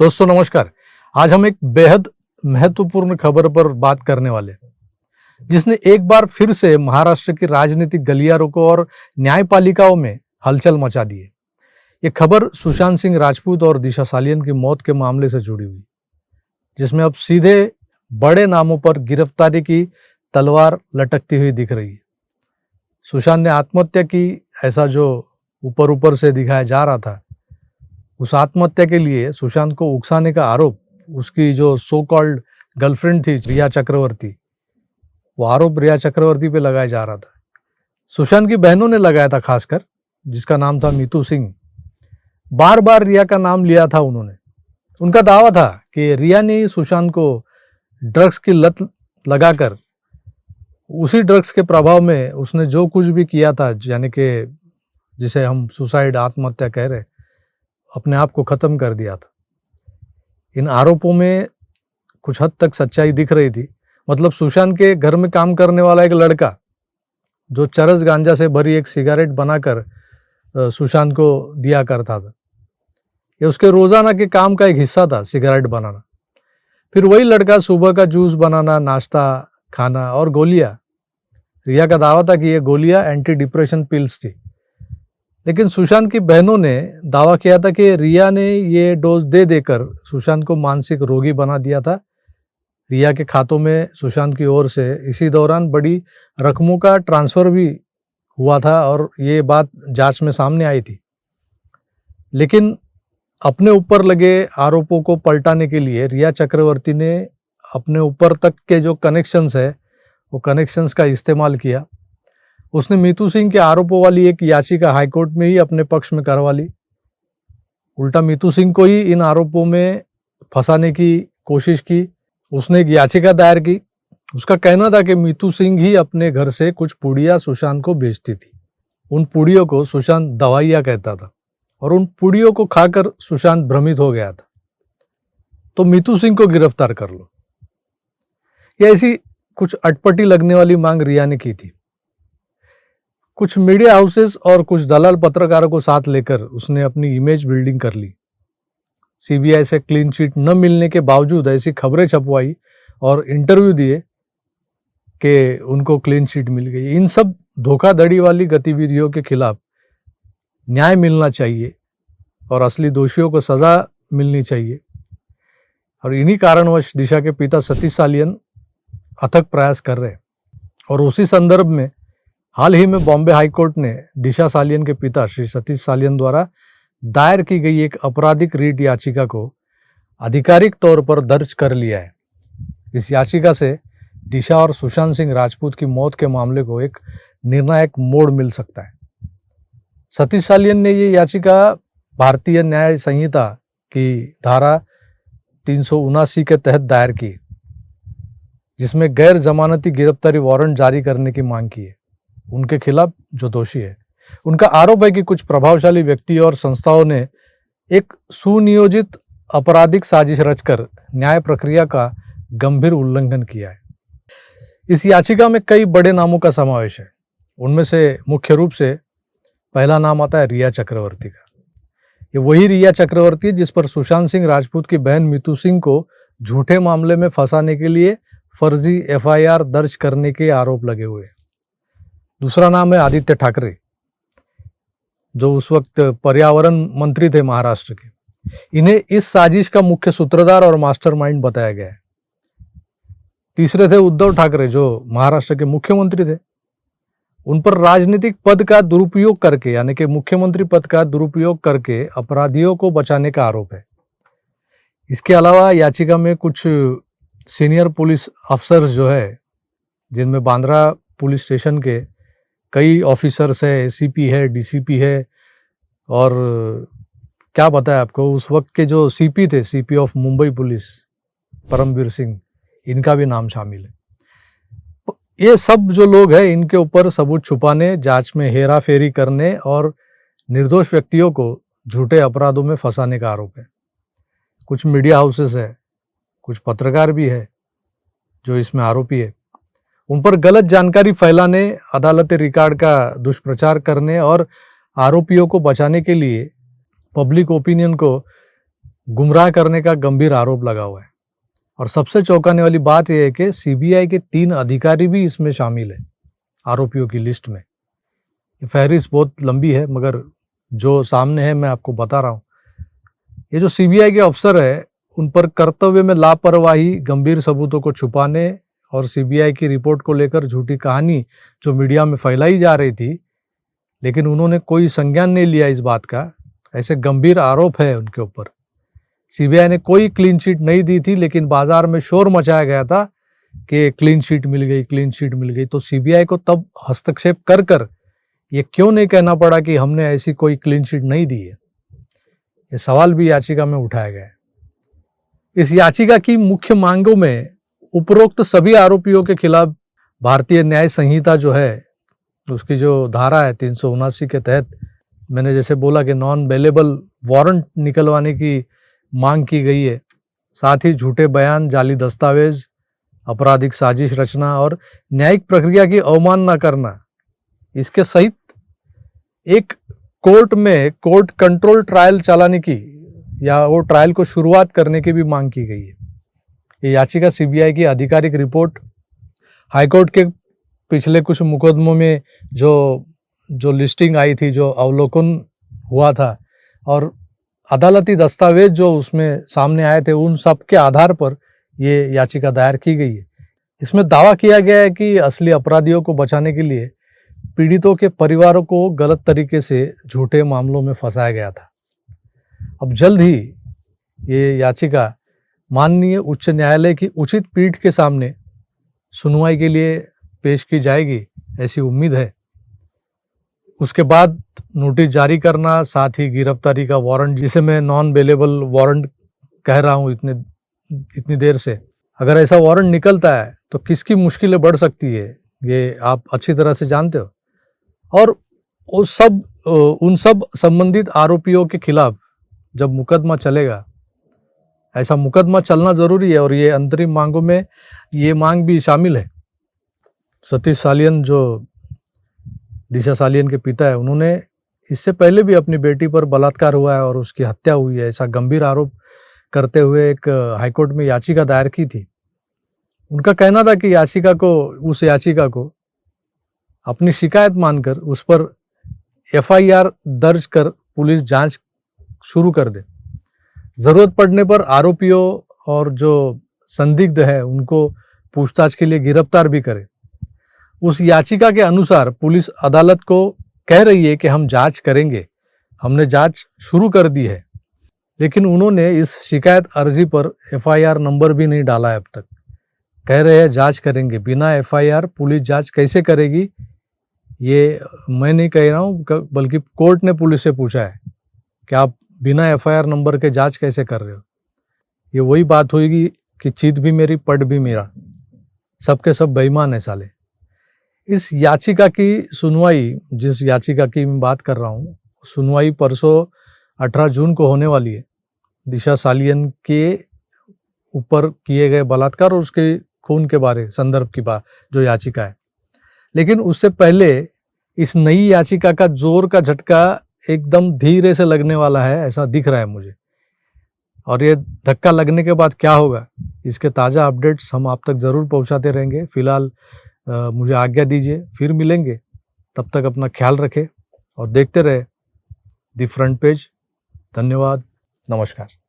दोस्तों नमस्कार। आज हम एक बेहद महत्वपूर्ण खबर पर बात करने वाले हैं, जिसने एक बार फिर से महाराष्ट्र की राजनीतिक गलियारों को और न्यायपालिकाओं में हलचल मचा दी है। ये खबर सुशांत सिंह राजपूत और दिशा सालियन की मौत के मामले से जुड़ी हुई, जिसमें अब सीधे बड़े नामों पर गिरफ्तारी की तलवार लटकती हुई दिख रही है। सुशांत ने आत्महत्या की, ऐसा जो ऊपर ऊपर से दिखाया जा रहा था, उस आत्महत्या के लिए सुशांत को उकसाने का आरोप उसकी जो सो कॉल्ड गर्लफ्रेंड थी रिया चक्रवर्ती, वो आरोप रिया चक्रवर्ती पे लगाया जा रहा था। सुशांत की बहनों ने लगाया था, खासकर जिसका नाम था मीतू सिंह। बार बार रिया का नाम लिया था उन्होंने। उनका दावा था कि रिया ने सुशांत को ड्रग्स की लत लगाकर उसी ड्रग्स के प्रभाव में उसने जो कुछ भी किया था, यानी कि जिसे हम सुसाइड आत्महत्या कह रहे, अपने आप को खत्म कर दिया था। इन आरोपों में कुछ हद तक सच्चाई दिख रही थी। मतलब सुशांत के घर में काम करने वाला एक लड़का जो चरस गांजा से भरी एक सिगरेट बनाकर सुशांत को दिया करता था, ये उसके रोजाना के काम का एक हिस्सा था, सिगरेट बनाना। फिर वही लड़का सुबह का जूस बनाना, नाश्ता खाना और गोलियां। रिया का दावा था कि ये गोलियां एंटी डिप्रेशन पिल्स थी, लेकिन सुशांत की बहनों ने दावा किया था कि रिया ने ये डोज दे देकर सुशांत को मानसिक रोगी बना दिया था। रिया के खातों में सुशांत की ओर से इसी दौरान बड़ी रकमों का ट्रांसफर भी हुआ था और ये बात जांच में सामने आई थी। लेकिन अपने ऊपर लगे आरोपों को पलटाने के लिए रिया चक्रवर्ती ने अपने ऊपर तक के जो कनेक्शंस है, वो कनेक्शंस का इस्तेमाल किया। उसने मीतू सिंह के आरोपों वाली एक याचिका हाईकोर्ट में ही अपने पक्ष में करवा ली। उल्टा मीतू सिंह को ही इन आरोपों में फंसाने की कोशिश की। उसने एक याचिका दायर की। उसका कहना था कि मीतू सिंह ही अपने घर से कुछ पुड़िया सुशांत को बेचती थी। उन पुड़ियों को सुशांत दवाइयाँ कहता था और उन पुड़ियों को खाकर सुशांत भ्रमित हो गया था, तो मीतू सिंह को गिरफ्तार कर लो। यह ऐसी कुछ अटपटी लगने वाली मांग रिया ने की थी। कुछ मीडिया हाउसेस और कुछ दलाल पत्रकारों को साथ लेकर उसने अपनी इमेज बिल्डिंग कर ली। सीबीआई से क्लीन चिट न मिलने के बावजूद ऐसी खबरें छपवाई और इंटरव्यू दिए कि उनको क्लीन चिट मिल गई। इन सब धोखाधड़ी वाली गतिविधियों के खिलाफ न्याय मिलना चाहिए और असली दोषियों को सजा मिलनी चाहिए। और इन्हीं कारणवश दिशा के पिता सतीश सालियन अथक प्रयास कर रहे हैं। और उसी संदर्भ में हाल ही में बॉम्बे हाईकोर्ट ने दिशा सालियन के पिता श्री सतीश सालियन द्वारा दायर की गई एक आपराधिक रीट याचिका को आधिकारिक तौर पर दर्ज कर लिया है। इस याचिका से दिशा और सुशांत सिंह राजपूत की मौत के मामले को एक निर्णायक मोड़ मिल सकता है। सतीश सालियन ने ये याचिका भारतीय न्याय संहिता की धारा 379 के तहत दायर की, जिसमें गैर जमानती गिरफ्तारी वारंट जारी करने की मांग की है उनके खिलाफ जो दोषी है। उनका आरोप है कि कुछ प्रभावशाली व्यक्ति और संस्थाओं ने एक सुनियोजित आपराधिक साजिश रचकर न्याय प्रक्रिया का गंभीर उल्लंघन किया है। इस याचिका में कई बड़े नामों का समावेश है। उनमें से मुख्य रूप से पहला नाम आता है रिया चक्रवर्ती का। ये वही रिया चक्रवर्ती है जिस पर सुशांत सिंह राजपूत की बहन मीतू सिंह को झूठे मामले में फंसाने के लिए फर्जी एफआईआर दर्ज करने के आरोप लगे हुए हैं। दूसरा नाम है आदित्य ठाकरे, जो उस वक्त पर्यावरण मंत्री थे महाराष्ट्र के। इन्हें इस साजिश का मुख्य सूत्रधार और मास्टरमाइंड बताया गया है। तीसरे थे उद्धव ठाकरे, जो महाराष्ट्र के मुख्यमंत्री थे। उन पर राजनीतिक पद का दुरुपयोग करके, यानी कि मुख्यमंत्री पद का दुरुपयोग करके अपराधियों को बचाने का आरोप है। इसके अलावा याचिका में कुछ सीनियर पुलिस अफसर्स जो है, जिनमें बांद्रा पुलिस स्टेशन के कई ऑफिसर्स है, एसीपी है, डीसीपी है, और क्या बताया आपको, उस वक्त के जो सीपी थे, CP of Mumbai police Paramvir Singh, इनका भी नाम शामिल है। ये सब जो लोग हैं, इनके ऊपर सबूत छुपाने, जांच में हेरा फेरी करने और निर्दोष व्यक्तियों को झूठे अपराधों में फंसाने का आरोप है। कुछ मीडिया हाउसेस है, कुछ पत्रकार भी है जो इसमें आरोपी है। उन पर गलत जानकारी फैलाने, अदालती रिकॉर्ड का दुष्प्रचार करने और आरोपियों को बचाने के लिए पब्लिक ओपिनियन को गुमराह करने का गंभीर आरोप लगा हुआ है। और सबसे चौंकाने वाली बात यह है कि सीबीआई के 3 अधिकारी भी इसमें शामिल है आरोपियों की लिस्ट में। ये फहरिस्त बहुत लंबी है, मगर जो सामने है मैं आपको बता रहा हूँ। ये जो सीबीआई के अफसर है, उन पर कर्तव्य में लापरवाही, गंभीर सबूतों को छुपाने और सीबीआई की रिपोर्ट को लेकर झूठी कहानी जो मीडिया में फैलाई जा रही थी, लेकिन उन्होंने कोई संज्ञान नहीं लिया इस बात का। ऐसे गंभीर आरोप है उनके ऊपर। सीबीआई ने कोई क्लीन शीट नहीं दी थी, लेकिन बाजार में शोर मचाया गया था कि क्लीन शीट मिल गई, क्लीन शीट मिल गई। तो सीबीआई को तब हस्तक्षेप कर कर ये क्यों नहीं कहना पड़ा कि हमने ऐसी कोई क्लीन शीट नहीं दी है? ये सवाल भी याचिका में उठाया गया है। इस याचिका की मुख्य मांगों में उपरोक्त सभी आरोपियों के खिलाफ भारतीय न्याय संहिता जो है, उसकी जो धारा है 379 के तहत मैंने जैसे बोला कि नॉन बेलेबल वारंट निकलवाने की मांग की गई है। साथ ही झूठे बयान, जाली दस्तावेज, आपराधिक साजिश रचना और न्यायिक प्रक्रिया की अवमानना करना, इसके सहित एक कोर्ट में कोर्ट कंट्रोल ट्रायल चलाने की या वो ट्रायल को शुरुआत करने की भी मांग की गई है। ये याचिका सीबीआई की आधिकारिक रिपोर्ट, हाईकोर्ट के पिछले कुछ मुकदमों में जो लिस्टिंग आई थी, जो अवलोकन हुआ था, और अदालती दस्तावेज जो उसमें सामने आए थे, उन सब के आधार पर ये याचिका दायर की गई है। इसमें दावा किया गया है कि असली अपराधियों को बचाने के लिए पीड़ितों के परिवारों को गलत तरीके से झूठे मामलों में फंसाया गया था। अब जल्द ही ये याचिका माननीय उच्च न्यायालय की उचित पीठ के सामने सुनवाई के लिए पेश की जाएगी, ऐसी उम्मीद है। उसके बाद नोटिस जारी करना, साथ ही गिरफ्तारी का वारंट, जिसे मैं नॉन बेलेबल वारंट कह रहा हूँ इतनी देर से, अगर ऐसा वारंट निकलता है तो किसकी मुश्किलें बढ़ सकती है, ये आप अच्छी तरह से जानते हो। और उन सब संबंधित आरोपियों के खिलाफ जब मुकदमा चलेगा, ऐसा मुकदमा चलना जरूरी है, और ये अंतरिम मांगों में ये मांग भी शामिल है। सतीश सालियन जो दिशा सालियन के पिता है, उन्होंने इससे पहले भी अपनी बेटी पर बलात्कार हुआ है और उसकी हत्या हुई है, ऐसा गंभीर आरोप करते हुए एक हाईकोर्ट में याचिका दायर की थी। उनका कहना था कि उस याचिका को अपनी शिकायत मानकर उस पर एफआईआर दर्ज कर पुलिस जांच शुरू कर दे। जरूरत पड़ने पर आरोपियों और जो संदिग्ध है उनको पूछताछ के लिए गिरफ्तार भी करे। उस याचिका के अनुसार पुलिस अदालत को कह रही है कि हम जांच करेंगे, हमने जांच शुरू कर दी है, लेकिन उन्होंने इस शिकायत अर्जी पर एफआईआर नंबर भी नहीं डाला है अब तक। कह रहे हैं जांच करेंगे। बिना एफआईआर पुलिस जांच कैसे करेगी, ये मैं नहीं कह रहा हूँ, बल्कि कोर्ट ने पुलिस से पूछा है कि आप बिना एफआईआर नंबर के जांच कैसे कर रहे हो। ये वही बात होगी कि चीत भी मेरी, पट भी मेरा, सबके सब बेईमान है साले। इस याचिका की सुनवाई, जिस याचिका की मैं बात कर रहा हूँ, सुनवाई परसों 18 जून को होने वाली है। दिशा सालियन के ऊपर किए गए बलात्कार और उसके खून के बारे संदर्भ की बात जो याचिका है। लेकिन उससे पहले इस नई याचिका का जोर का झटका एकदम धीरे से लगने वाला है, ऐसा दिख रहा है मुझे। और ये धक्का लगने के बाद क्या होगा, इसके ताज़ा अपडेट्स हम आप तक ज़रूर पहुंचाते रहेंगे। फिलहाल मुझे आज्ञा दीजिए, फिर मिलेंगे। तब तक अपना ख्याल रखें और देखते रहे दी फ्रंट पेज। धन्यवाद, नमस्कार।